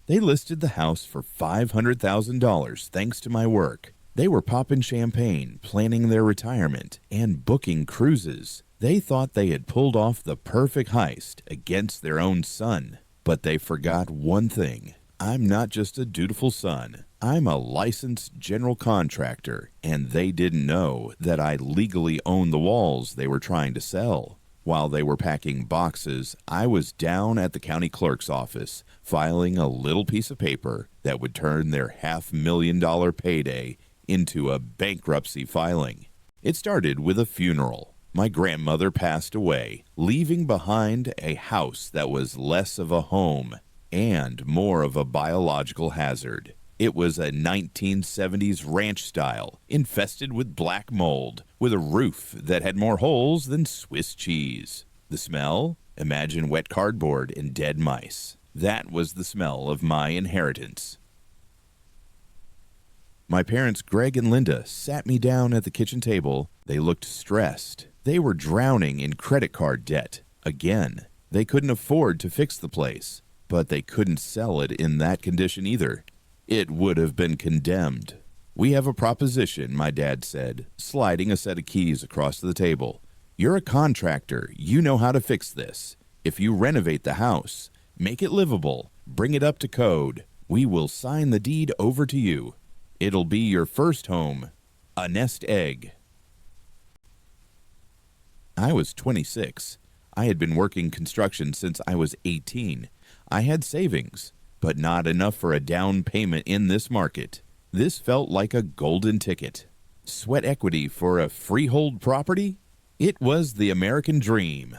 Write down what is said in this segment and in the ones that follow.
They listed the house for $500,000 thanks to my work. They were popping champagne, planning their retirement, and booking cruises. They thought they had pulled off the perfect heist against their own son. But they forgot one thing. I'm not just a dutiful son. I'm a licensed general contractor, and they didn't know that I legally owned the walls they were trying to sell. While they were packing boxes, I was down at the county clerk's office, filing a little piece of paper that would turn their $500,000 payday into a bankruptcy filing. It started with a funeral. My grandmother passed away, leaving behind a house that was less of a home and more of a biological hazard. It was a 1970s ranch style, infested with black mold, with a roof that had more holes than Swiss cheese. The smell? Imagine wet cardboard and dead mice. That was the smell of my inheritance. My parents, Greg and Linda, sat me down at the kitchen table. They looked stressed. They were drowning in credit card debt. Again, they couldn't afford to fix the place, but they couldn't sell it in that condition either. It would have been condemned. "We have a proposition," my dad said, sliding a set of keys across the table. "You're a contractor. You know how to fix this. If you renovate the house, make it livable, bring it up to code, we will sign the deed over to you. It'll be your first home, a nest egg." I was 26. I had been working construction since I was 18. I had savings, but not enough for a down payment in this market. This felt like a golden ticket. Sweat equity for a freehold property? It was the American dream.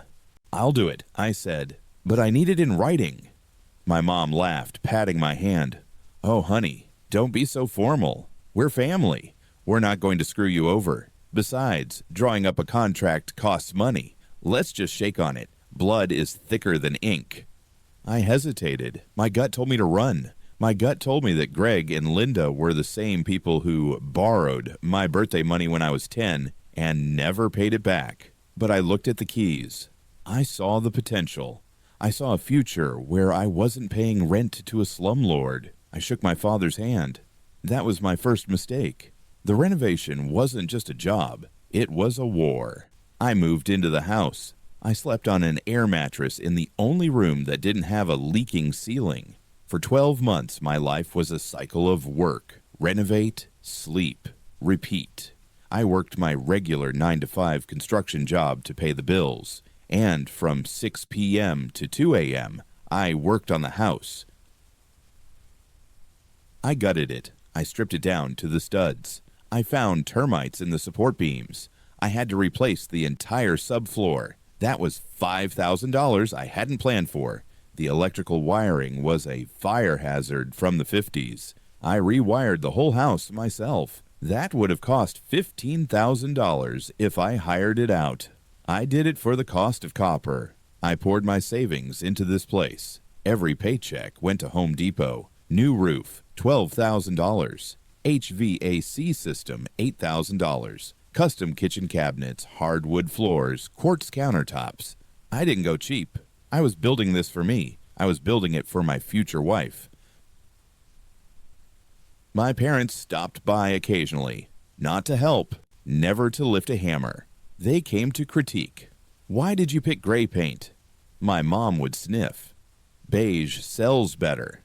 "I'll do it," I said, "but I need it in writing." My mom laughed, patting my hand. "Oh, honey, don't be so formal. We're family. We're not going to screw you over. Besides, drawing up a contract costs money. Let's just shake on it. Blood is thicker than ink." I hesitated. My gut told me to run. My gut told me that Greg and Linda were the same people who borrowed my birthday money when I was 10 and never paid it back. But I looked at the keys. I saw the potential. I saw a future where I wasn't paying rent to a slumlord. I shook my father's hand. That was my first mistake. The renovation wasn't just a job. It was a war. I moved into the house. I slept on an air mattress in the only room that didn't have a leaking ceiling. For 12 months, my life was a cycle of work, renovate, sleep, repeat. I worked my regular 9-to-5 construction job to pay the bills, and from 6 p.m. to 2 a.m., I worked on the house. I gutted it. I stripped it down to the studs. I found termites in the support beams. I had to replace the entire subfloor. That was $5,000 I hadn't planned for. The electrical wiring was a fire hazard from the 50s. I rewired the whole house myself. That would have cost $15,000 if I hired it out. I did it for the cost of copper. I poured my savings into this place. Every paycheck went to Home Depot. New roof, $12,000. HVAC system, $8,000. Custom kitchen cabinets, hardwood floors, quartz countertops. I didn't go cheap. I was building this for me. I was building it for my future wife. My parents stopped by occasionally, not to help, never to lift a hammer. They came to critique. "Why did you pick gray paint?" My mom would sniff. "Beige sells better."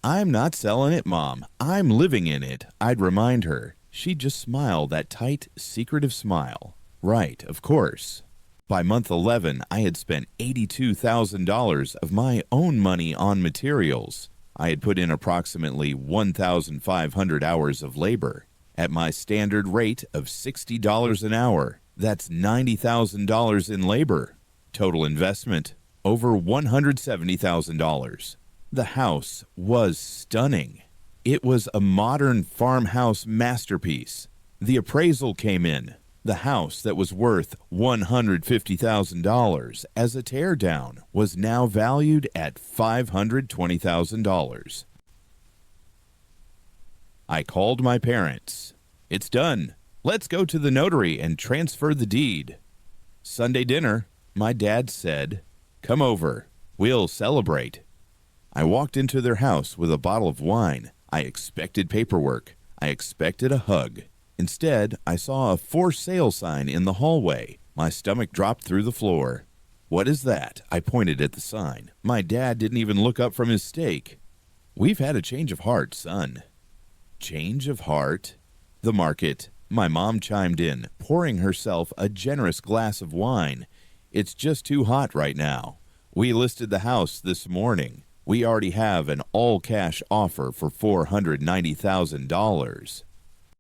"I'm not selling it, Mom. I'm living in it," I'd remind her. She'd just smile, that tight, secretive smile. Right, of course. By month 11, I had spent $82,000 of my own money on materials. I had put in approximately 1,500 hours of labor. At my standard rate of $60 an hour, that's $90,000 in labor. Total investment, over $170,000. The house was stunning. It was a modern farmhouse masterpiece. The appraisal came in. The house that was worth $150,000 as a teardown was now valued at $520,000. I called my parents. "It's done. Let's go to the notary and transfer the deed." Sunday dinner, my dad said, "Come over. We'll celebrate." I walked into their house with a bottle of wine. I expected paperwork. I expected a hug. Instead, I saw a for sale sign in the hallway. My stomach dropped through the floor. "What is that?" I pointed at the sign. My dad didn't even look up from his steak. "We've had a change of heart, son." Change of heart? The market. My mom chimed in, pouring herself a generous glass of wine. "It's just too hot right now. We listed the house this morning. We already have an all-cash offer for $490,000.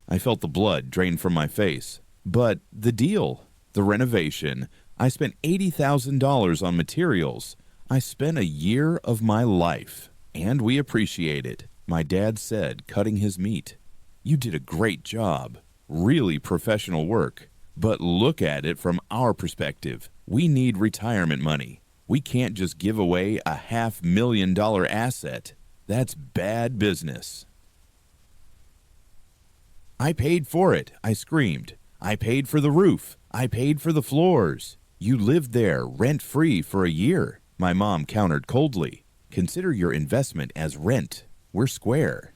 I felt the blood drain from my face. But the deal, the renovation, I spent $80,000 on materials. I spent a year of my life, and we appreciate it, my dad said, cutting his meat. "You did a great job. Really professional work. But look at it from our perspective. We need retirement money. We can't just give away a $500,000 asset. That's bad business." "I paid for it," I screamed. "I paid for the roof. I paid for the floors. You lived there rent-free for a year," my mom countered coldly. "Consider your investment as rent. We're square."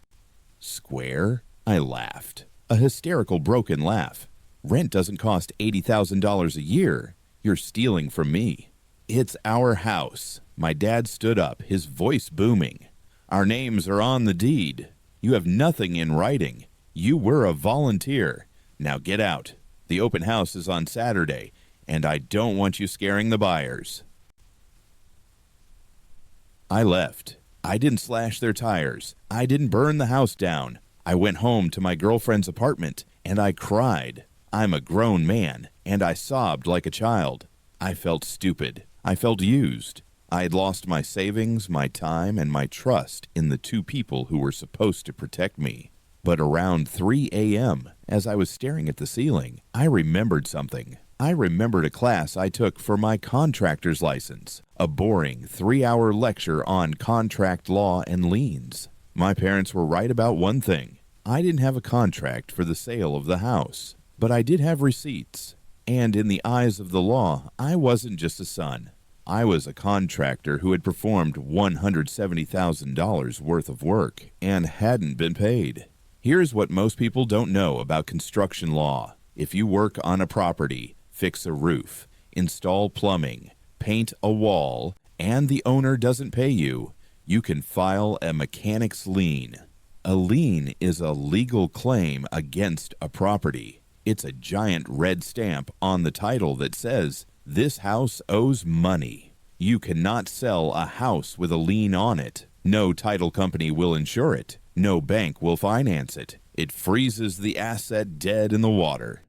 Square? I laughed. A hysterical broken laugh. "Rent doesn't cost $80,000 a year. You're stealing from me." "It's our house." My dad stood up, his voice booming. "Our names are on the deed. You have nothing in writing. You were a volunteer. Now get out. The open house is on Saturday, and I don't want you scaring the buyers." I left. I didn't slash their tires. I didn't burn the house down. I went home to my girlfriend's apartment, and I cried. I'm a grown man, and I sobbed like a child. I felt stupid. I felt used. I had lost my savings, my time, and my trust in the two people who were supposed to protect me. But around 3 a.m., as I was staring at the ceiling, I remembered something. I remembered a class I took for my contractor's license, a boring 3-hour lecture on contract law and liens. My parents were right about one thing. I didn't have a contract for the sale of the house, but I did have receipts. And in the eyes of the law, I wasn't just a son. I was a contractor who had performed $170,000 worth of work and hadn't been paid. Here's what most people don't know about construction law. If you work on a property, fix a roof, install plumbing, paint a wall, and the owner doesn't pay you, you can file a mechanic's lien. A lien is a legal claim against a property. It's a giant red stamp on the title that says, "This house owes money." You cannot sell a house with a lien on it. No title company will insure it. No bank will finance it. It freezes the asset dead in the water.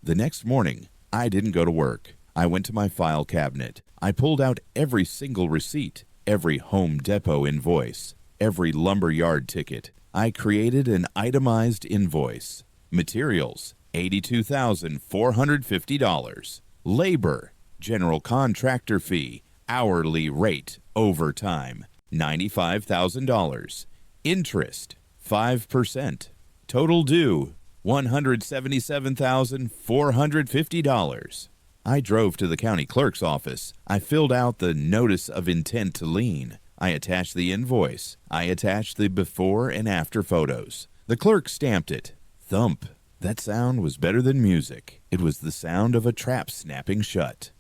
The next morning, I didn't go to work. I went to my file cabinet. I pulled out every single receipt, every Home Depot invoice, every lumberyard ticket. I created an itemized invoice. Materials, $82,450. Labor, general contractor fee, hourly rate, overtime, $95,000. Interest, 5%. Total due, $177,450. I drove to the county clerk's office. I filled out the notice of intent to lien. I attached the invoice. I attached the before and after photos. The clerk stamped it. Thump. That sound was better than music. It was the sound of a trap snapping shut.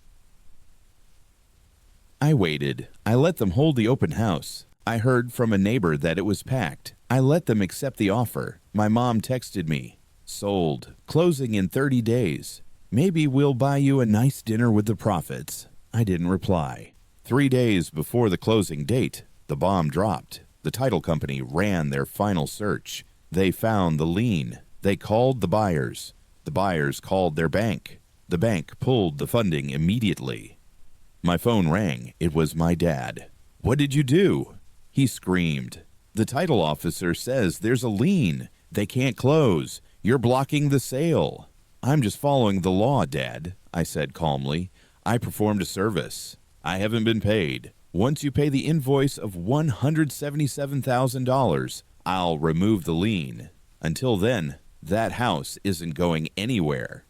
I waited. I let them hold the open house. I heard from a neighbor that it was packed. I let them accept the offer. My mom texted me. "Sold. Closing in 30 days. Maybe we'll buy you a nice dinner with the profits." I didn't reply. 3 days before the closing date, the bomb dropped. The title company ran their final search. They found the lien. They called the buyers. The buyers called their bank. The bank pulled the funding immediately. My phone rang. It was my dad. "What did you do?" He screamed. "The title officer says there's a lien. They can't close. You're blocking the sale." "I'm just following the law, Dad," I said calmly. "I performed a service. I haven't been paid. Once you pay the invoice of $177,000, I'll remove the lien. Until then, that house isn't going anywhere."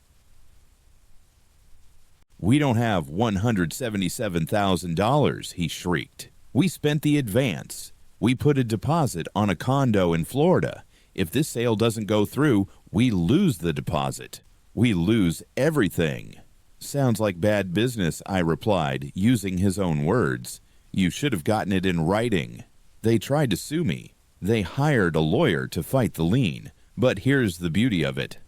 "We don't have $177,000, he shrieked. "We spent the advance. We put a deposit on a condo in Florida. If this sale doesn't go through, we lose the deposit. We lose everything." "Sounds like bad business," I replied, using his own words. "You should have gotten it in writing." They tried to sue me. They hired a lawyer to fight the lien. But here's the beauty of it.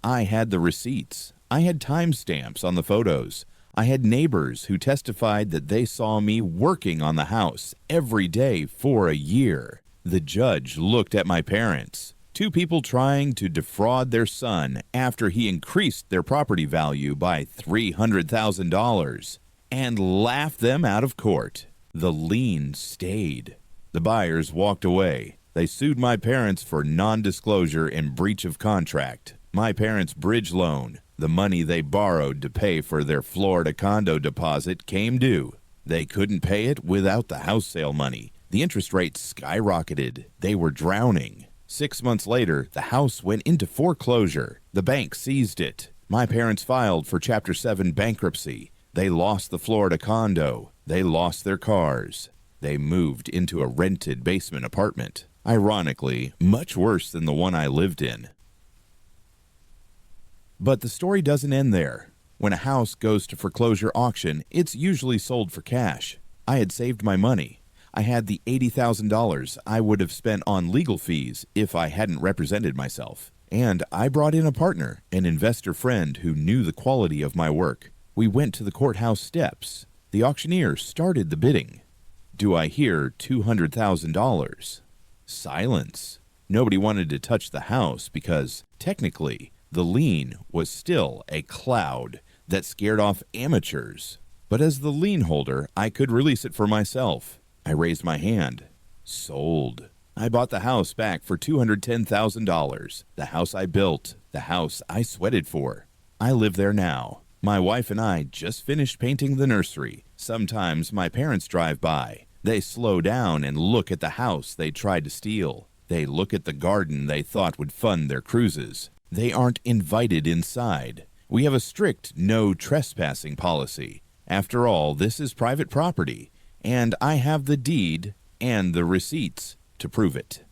I had the receipts. I had timestamps on the photos. I had neighbors who testified that they saw me working on the house every day for a year. The judge looked at my parents, two people trying to defraud their son after he increased their property value by $300,000, and laughed them out of court. The lien stayed. The buyers walked away. They sued my parents for non-disclosure and breach of contract. My parents' bridge loan, the money they borrowed to pay for their Florida condo deposit, came due. They couldn't pay it without the house sale money. The interest rate skyrocketed. They were drowning. 6 months later, the house went into foreclosure. The bank seized it. My parents filed for Chapter 7 bankruptcy. They lost the Florida condo. They lost their cars. They moved into a rented basement apartment. Ironically, much worse than the one I lived in. But the story doesn't end there. When a house goes to foreclosure auction, it's usually sold for cash. I had saved my money. I had the $80,000 I would have spent on legal fees if I hadn't represented myself. And I brought in a partner, an investor friend who knew the quality of my work. We went to the courthouse steps. The auctioneer started the bidding. Do I hear $200,000? Silence. Nobody wanted to touch the house because, technically, the lien was still a cloud that scared off amateurs. But as the lien holder, I could release it for myself. I raised my hand. Sold. I bought the house back for $210,000. The house I built. The house I sweated for. I live there now. My wife and I just finished painting the nursery. Sometimes my parents drive by. They slow down and look at the house they tried to steal. They look at the garden they thought would fund their cruises. They aren't invited inside. We have a strict no trespassing policy. After all, this is private property, and I have the deed and the receipts to prove it.